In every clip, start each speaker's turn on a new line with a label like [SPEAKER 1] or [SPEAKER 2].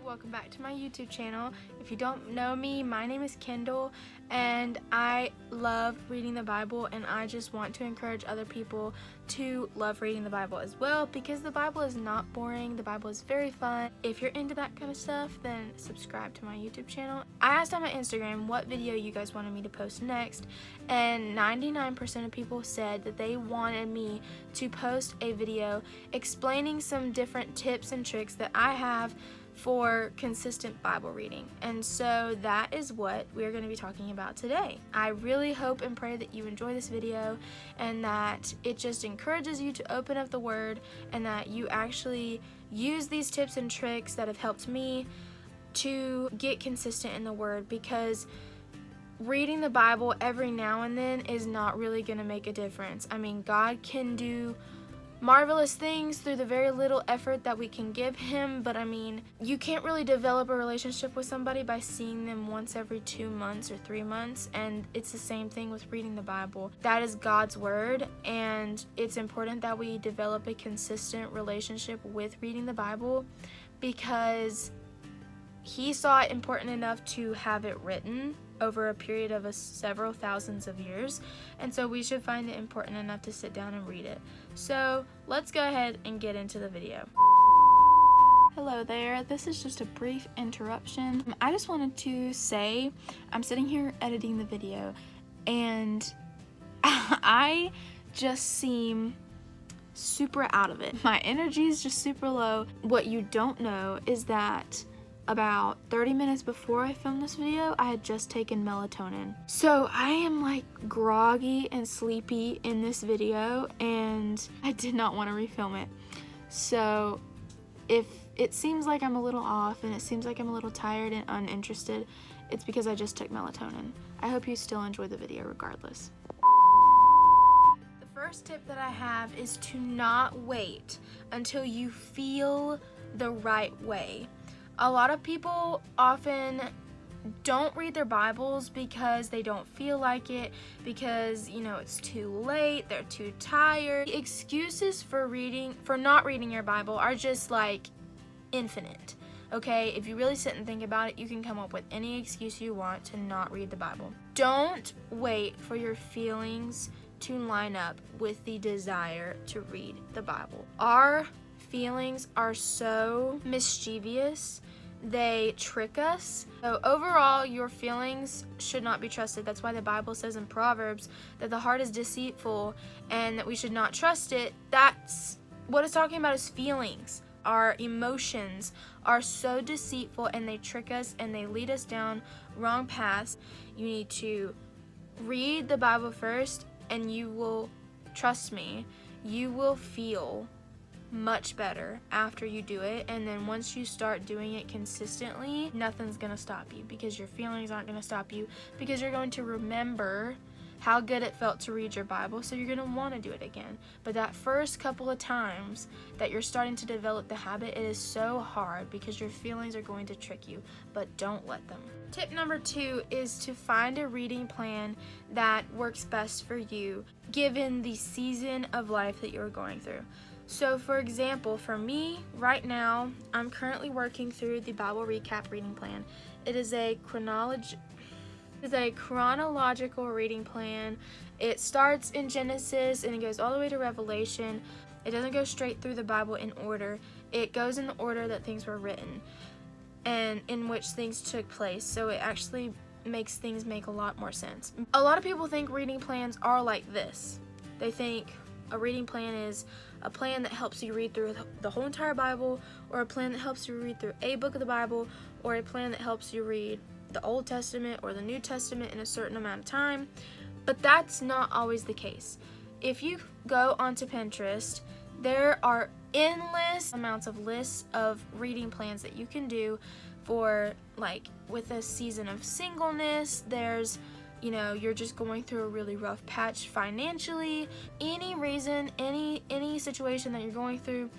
[SPEAKER 1] welcome back to my YouTube channel. If you don't know me, my name is Kendall and I love reading the Bible, and I just want to encourage other people to love reading the Bible as well, because the Bible is not boring. The Bible is very fun. If you're into that kind of stuff, then subscribe to my YouTube channel. I asked on my Instagram what video you guys wanted me to post next, and 99% of people said that they wanted me to post a video explaining some different tips and tricks that I have for consistent Bible reading. And so that is what we're going to be talking about today. I really hope and pray that you enjoy this video and that it just encourages you to open up the Word, and that you actually use these tips and tricks that have helped me to get consistent in the Word, because reading the Bible every now and then is not really going to make a difference. I mean, God can do marvelous things through the very little effort that we can give Him, but I mean, you can't really develop a relationship with somebody by seeing them once every 2 months or 3 months, and it's the same thing with reading the Bible. That is God's Word, and it's important that we develop a consistent relationship with reading the Bible, because He saw it important enough to have it written over a period of several thousands of years, and so we should find it important enough to sit down and read it. So let's go ahead and get into the video. Hello there, this is just a brief interruption. I just wanted to say I'm sitting here editing the video, and I just seem super out of it. My energy is just super low. What you don't know is that about 30 minutes before I filmed this video, I had just taken melatonin. So I am like groggy and sleepy in this video, and I did not want to refilm it. So if it seems like I'm a little off and it seems like I'm a little tired and uninterested, it's because I just took melatonin. I hope you still enjoy the video regardless. The first tip that I have is to not wait until you feel the right way. A lot of people often don't read their Bibles because they don't feel like it, because, you know, it's too late, they're too tired. The excuses for not reading your Bible are just like infinite. Okay, if you really sit and think about it, you can come up with any excuse you want to not read the Bible. Don't wait for your feelings to line up with the desire to read the Bible. Our feelings are so mischievous. They trick us. So overall, your feelings should not be trusted. That's why the Bible says in Proverbs that the heart is deceitful and that we should not trust it. That's what it's talking about, is feelings. Our emotions are so deceitful, and they trick us and they lead us down wrong paths. You need to read the Bible first, and you will, trust me, you will feel much better after you do it. And then once you start doing it consistently, nothing's gonna stop you, because your feelings aren't gonna stop you, because you're going to remember how good it felt to read your Bible, so you're gonna want to do it again. But that first couple of times that you're starting to develop the habit, it is so hard because your feelings are going to trick you, but don't let them. Tip number 2 is to find a reading plan that works best for you given the season of life that you're going through. So for example, for me right now, I'm currently working through the Bible Recap reading plan. It is a chronological reading plan. It starts in Genesis and it goes all the way to Revelation. It doesn't go straight through the Bible in order. It goes in the order that things were written and in which things took place. So it actually makes things make a lot more sense. A lot of people think reading plans are like this. They think a reading plan is a plan that helps you read through the whole entire Bible, or a plan that helps you read through a book of the Bible, or a plan that helps you read the Old Testament or the New Testament in a certain amount of time. But that's not always the case. If you go onto Pinterest, there are endless amounts of lists of reading plans that you can do for, like, with a season of singleness. There's, you know, you're just going through a really rough patch financially. Any reason, any situation that you're going through,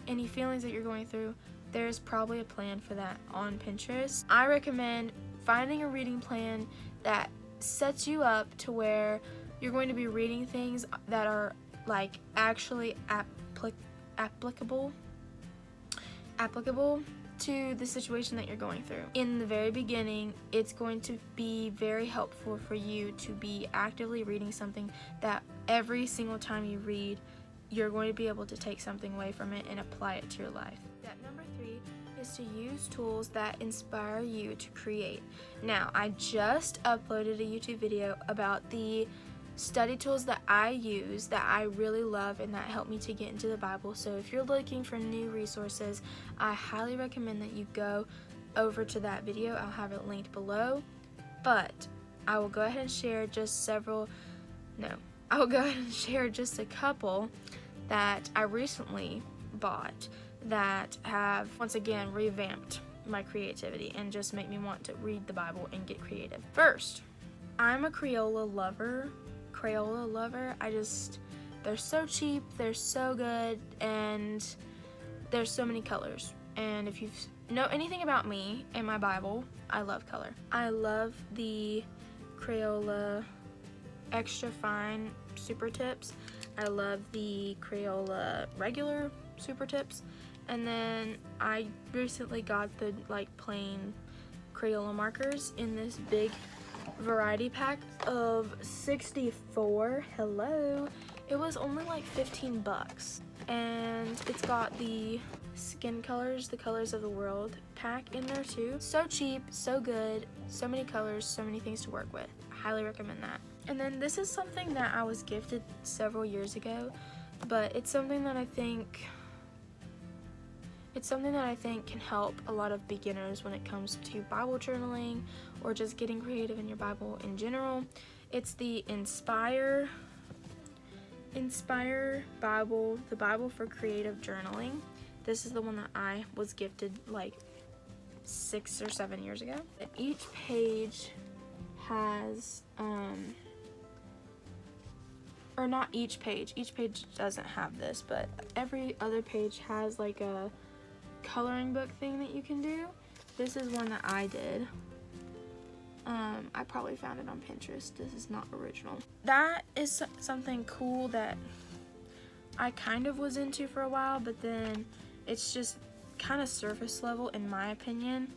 [SPEAKER 1] any feelings that you're going through, there's probably a plan for that on Pinterest. I recommend finding a reading plan that sets you up to where you're going to be reading things that are like actually applicable to the situation that you're going through. In the very beginning, it's going to be very helpful for you to be actively reading something that every single time you read, you're going to be able to take something away from it and apply it to your life. Step number 3 is to use tools that inspire you to create. Now, I just uploaded a YouTube video about the study tools that I use that I really love and that help me to get into the Bible. So if you're looking for new resources, I highly recommend that you go over to that video. I'll have it linked below. But I will go ahead and share just a couple that I recently bought that have once again revamped my creativity and just make me want to read the Bible and get creative. First, I'm a Crayola lover. They're so cheap, they're so good, and there's so many colors. And if you know anything about me and my Bible, I love color. I love the Crayola extra fine super tips. I love the Crayola regular super tips. And then I recently got the plain Crayola markers in this big variety pack of 64. Hello. It was only like 15 bucks. And it's got the skin colors, the colors of the world pack in there too. So cheap, so good, so many colors, so many things to work with. I highly recommend that. And then this is something that I was gifted several years ago, but it's something that I think can help a lot of beginners when it comes to Bible journaling or just getting creative in your Bible in general. It's the Inspire Bible, the Bible for creative journaling. This is the one that I was gifted like 6 or 7 years ago. Each page has, or not each page doesn't have this, but every other page has like a coloring book thing that you can do. This is one that I did. I probably found it on Pinterest. This is not original. That is something cool that I kind of was into for a while, but then it's just kind of surface level in my opinion.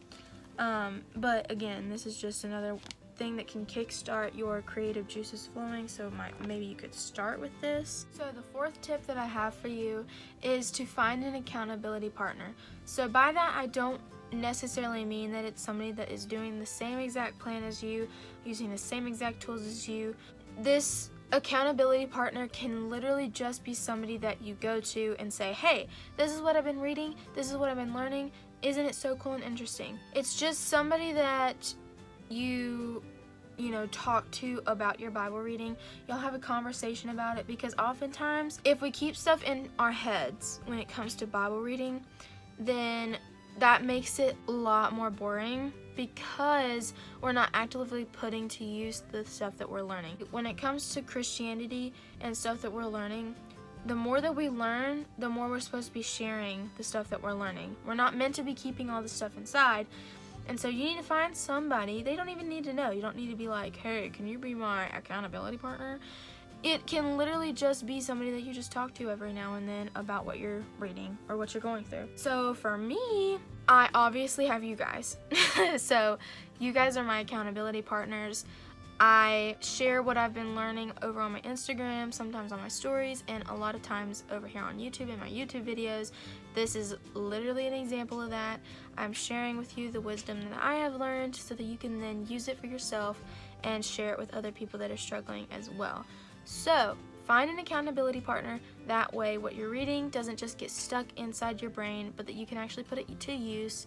[SPEAKER 1] But again, this is just another thing that can kickstart your creative juices flowing, so maybe you could start with this. So the 4th tip that I have for you is to find an accountability partner. So by that, I don't necessarily mean that it's somebody that is doing the same exact plan as you, using the same exact tools as you. This accountability partner can literally just be somebody that you go to and say, hey, this is what I've been reading, this is what I've been learning, isn't it so cool and interesting? It's just somebody that you talk to about your Bible reading. You'll have a conversation about it, because oftentimes if we keep stuff in our heads when it comes to Bible reading, then that makes it a lot more boring, because we're not actively putting to use the stuff that we're learning. When it comes to Christianity and stuff that we're learning, the more that we learn, the more we're supposed to be sharing the stuff that we're learning. We're not meant to be keeping all this stuff inside. And so you need to find somebody. They don't even need to know. You don't need to be like, hey, can you be my accountability partner? It can literally just be somebody that you just talk to every now and then about what you're reading or what you're going through. So for me, I obviously have you guys. So you guys are my accountability partners. I share what I've been learning over on my Instagram, sometimes on my stories, and a lot of times over here on YouTube in my YouTube videos. This is literally an example of that. I'm sharing with you the wisdom that I have learned so that you can then use it for yourself and share it with other people that are struggling as well. So find an accountability partner. That way what you're reading doesn't just get stuck inside your brain, but that you can actually put it to use,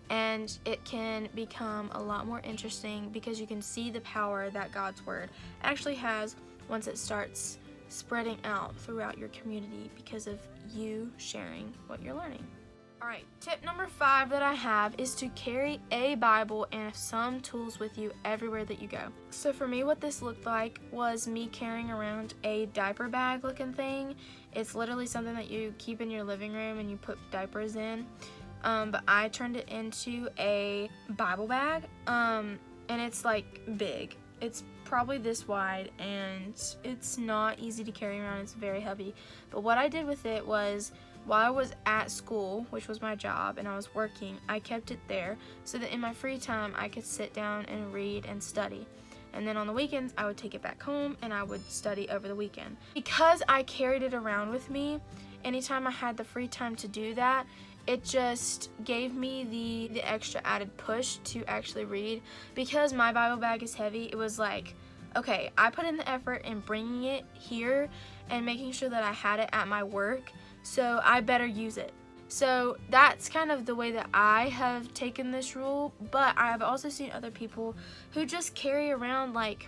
[SPEAKER 1] and it can become a lot more interesting because you can see the power that God's Word actually has once it starts spreading out throughout your community because of you sharing what you're learning. Alright, tip number 5 that I have is to carry a Bible and some tools with you everywhere that you go. So for me, what this looked like was me carrying around a diaper bag looking thing. It's literally something that you keep in your living room and you put diapers in. But I turned it into a Bible bag, and it's like big. It's probably this wide, and it's not easy to carry around. It's very heavy. But what I did with it was while I was at school, which was my job, and I was working, I kept it there so that in my free time I could sit down and read and study. And then on the weekends, I would take it back home and I would study over the weekend. Because I carried it around with me, anytime I had the free time to do that, it just gave me the extra added push to actually read. Because my Bible bag is heavy, it was like, okay, I put in the effort in bringing it here and making sure that I had it at my work, so I better use it. So that's kind of the way that I have taken this rule, but I have also seen other people who just carry around like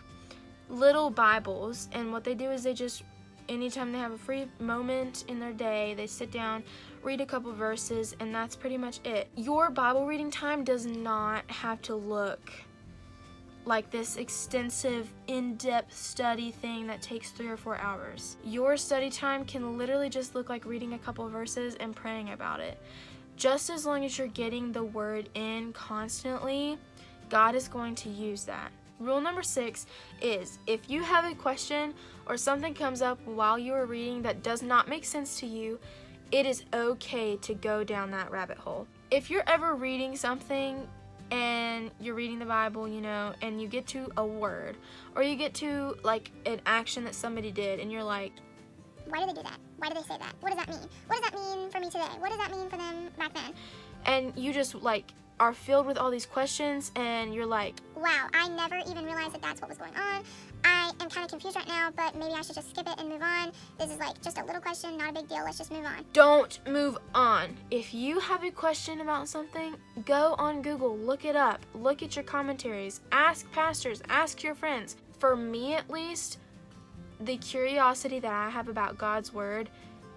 [SPEAKER 1] little Bibles, and what they do is they just, anytime they have a free moment in their day, they sit down, read a couple verses, and that's pretty much it. Your Bible reading time does not have to look like this extensive, in-depth study thing that takes 3 or 4 hours. Your study time can literally just look like reading a couple verses and praying about it. Just as long as you're getting the word in constantly, God is going to use that. Rule number 6 is, if you have a question or something comes up while you are reading that does not make sense to you, it is okay to go down that rabbit hole. If you're ever reading something and you're reading the Bible, you know, and you get to a word, or you get to like an action that somebody did, and you're like,
[SPEAKER 2] why did they do that? Why did they say that? What does that mean? What does that mean for me today? What does that mean for them back then?
[SPEAKER 1] And you just like are filled with all these questions, and you're like,
[SPEAKER 2] wow, I never even realized that that's what was going on. I am kind of confused right now, but maybe I should just skip it and move on. This is like just a little question, not a big deal. Let's just move on.
[SPEAKER 1] Don't move on. If you have a question about something, go on Google, look it up, look at your commentaries, ask pastors, ask your friends. For me at least, the curiosity that I have about God's word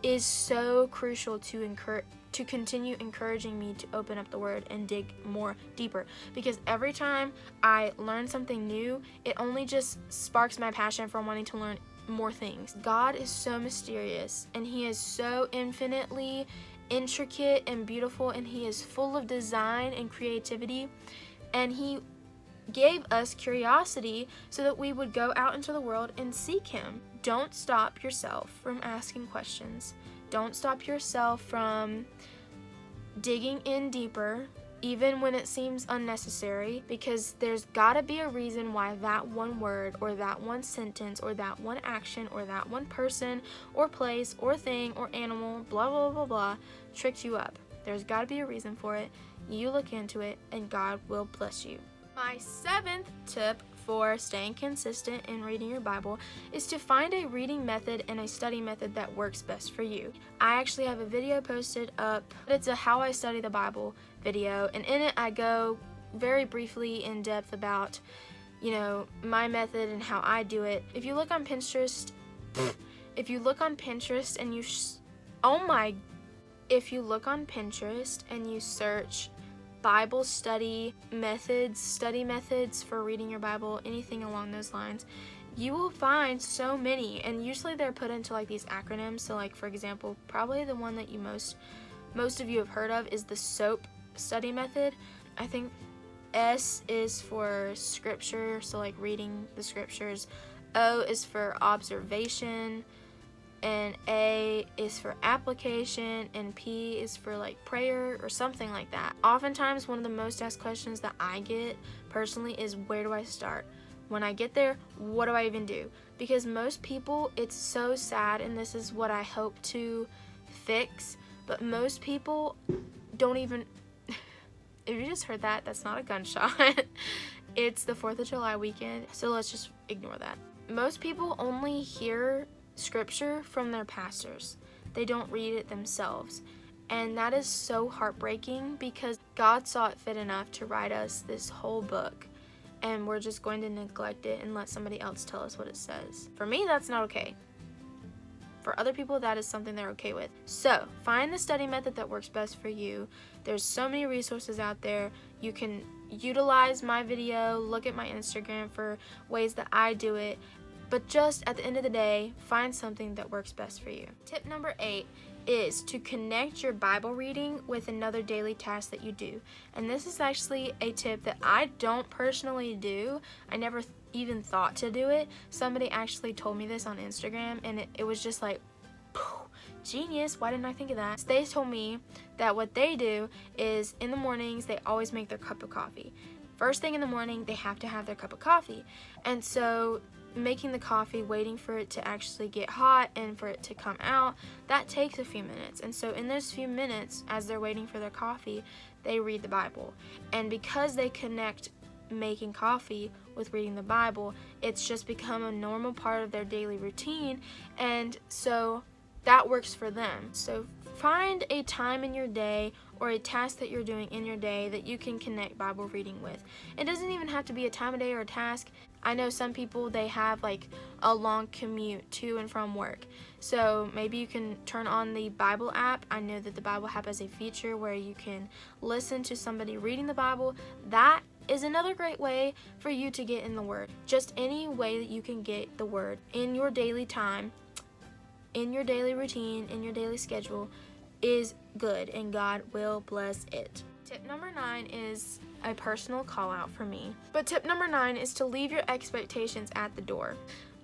[SPEAKER 1] is so crucial to continue encouraging me to open up the word and dig more deeper, because every time I learn something new, it only just sparks my passion for wanting to learn more things. God is so mysterious, and he is so infinitely intricate and beautiful, and he is full of design and creativity, and he gave us curiosity so that we would go out into the world and seek him. Don't stop yourself from asking questions. Don't stop yourself from digging in deeper, even when it seems unnecessary, because there's gotta be a reason why that one word or that one sentence or that one action or that one person or place or thing or animal, blah, blah, blah, blah, tricked you up. There's gotta be a reason for it. You look into it, and God will bless you. My 7th tip for staying consistent in reading your Bible is to find a reading method and a study method that works best for you. I actually have a video posted up. It's a How I Study the Bible video, and in it I go very briefly in depth about, you know, my method and how I do it. If you look on Pinterest, if you look on Pinterest and if you look on Pinterest and you search Bible study methods for reading your Bible, anything along those lines, you will find so many, and usually they're put into like these acronyms. So like, for example, probably the one that you most of you have heard of is the SOAP study method. I think S is for scripture, so like reading the scriptures. O is for observation, and A is for application, and P is for like prayer or something like that. Oftentimes, one of the most asked questions that I get personally is, where do I start? When I get there, what do I even do? Because most people, it's so sad, and this is what I hope to fix, but most people don't even, if you just heard that, that's not a gunshot. It's the 4th of July weekend, so let's just ignore that. Most people only hear scripture from their pastors. They don't read it themselves. And that is so heartbreaking, because God saw it fit enough to write us this whole book, and we're just going to neglect it and let somebody else tell us what it says. For me, that's not okay. For other people, that is something they're okay with. So find the study method that works best for you. There's so many resources out there. You can utilize my video, look at my Instagram for ways that I do it. But just at the end of the day, find something that works best for you. Tip number 8 is to connect your Bible reading with another daily task that you do. And this is actually a tip that I don't personally do. I never even thought to do it. Somebody actually told me this on Instagram, and it was just like, genius, why didn't I think of that? They told me that what they do is in the mornings they always make their cup of coffee. First thing in the morning, they have to have their cup of coffee. And so making the coffee, waiting for it to actually get hot and for it to come out, that takes a few minutes. And so in those few minutes, as they're waiting for their coffee, they read the Bible. And because they connect making coffee with reading the Bible, it's just become a normal part of their daily routine. And so that works for them. So find a time in your day or a task that you're doing in your day that you can connect Bible reading with. It doesn't even have to be a time of day or a task. I know some people, they have like a long commute to and from work. So maybe you can turn on the Bible app. I know that the Bible app has a feature where you can listen to somebody reading the Bible. That is another great way for you to get in the Word. Just any way that you can get the Word in your daily time, in your daily routine, in your daily schedule is good, and God will bless it. Tip number 9 is a personal call out for me. But tip number 9 is to leave your expectations at the door.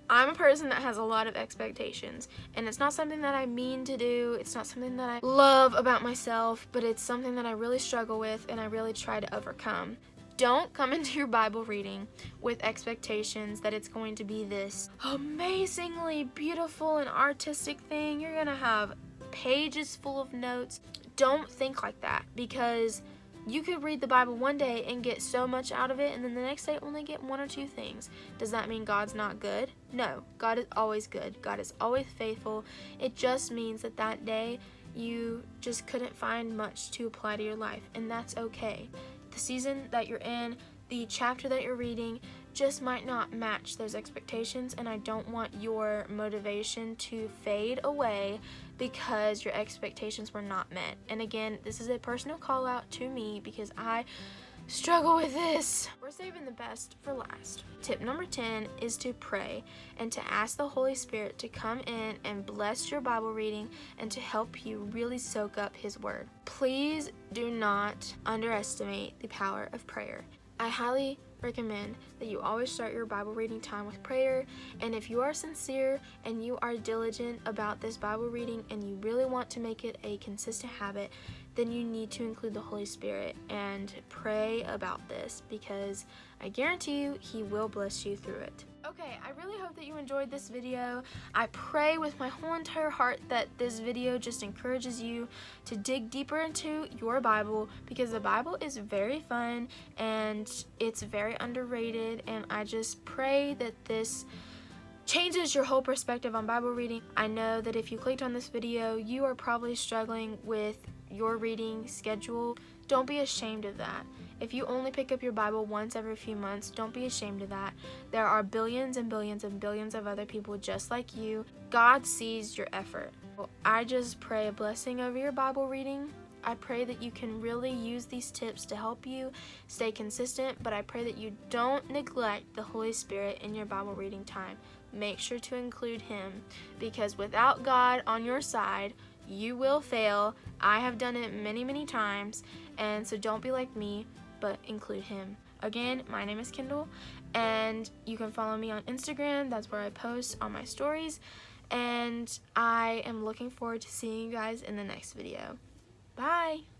[SPEAKER 1] I'm a person that has a lot of expectations, and it's not something that I mean to do. It's not something that I love about myself, but it's something that I really struggle with and I really try to overcome. Don't come into your Bible reading with expectations that it's going to be this amazingly beautiful and artistic thing. You're going to have pages full of notes. Don't think like that, because you could read the Bible one day and get so much out of it, and then the next day only get 1 or 2 things. Does that mean God's not good? No, God is always good. God is always faithful. It just means that that day you just couldn't find much to apply to your life, and that's okay. The season that you're in, the chapter that you're reading, just might not match those expectations, and I don't want your motivation to fade away because your expectations were not met. And again, this is a personal call out to me because I struggle with this. We're saving the best for last. Tip number 10 is to pray and to ask the Holy Spirit to come in and bless your Bible reading and to help you really soak up His Word. Please do not underestimate the power of prayer. I highly recommend that you always start your Bible reading time with prayer, and if you are sincere and you are diligent about this Bible reading and you really want to make it a consistent habit, then you need to include the Holy Spirit and pray about this, because I guarantee you He will bless you through it. Okay, I really hope that you enjoyed this video. I pray with my whole entire heart that this video just encourages you to dig deeper into your Bible, because the Bible is very fun and it's very underrated, and I just pray that this changes your whole perspective on Bible reading. I know that if you clicked on this video, you are probably struggling with your reading schedule. Don't be ashamed of that. If you only pick up your Bible once every few months, don't be ashamed of that. There are billions and billions and billions of other people just like you. God sees your effort. I just pray a blessing over your Bible reading. I pray that you can really use these tips to help you stay consistent, but I pray that you don't neglect the Holy Spirit in your Bible reading time. Make sure to include Him, because without God on your side, you will fail. I have done it many, many times, and so don't be like me, but include Him. Again, my name is Kendall, and you can follow me on Instagram. That's where I post on my stories, and I am looking forward to seeing you guys in the next video. Bye!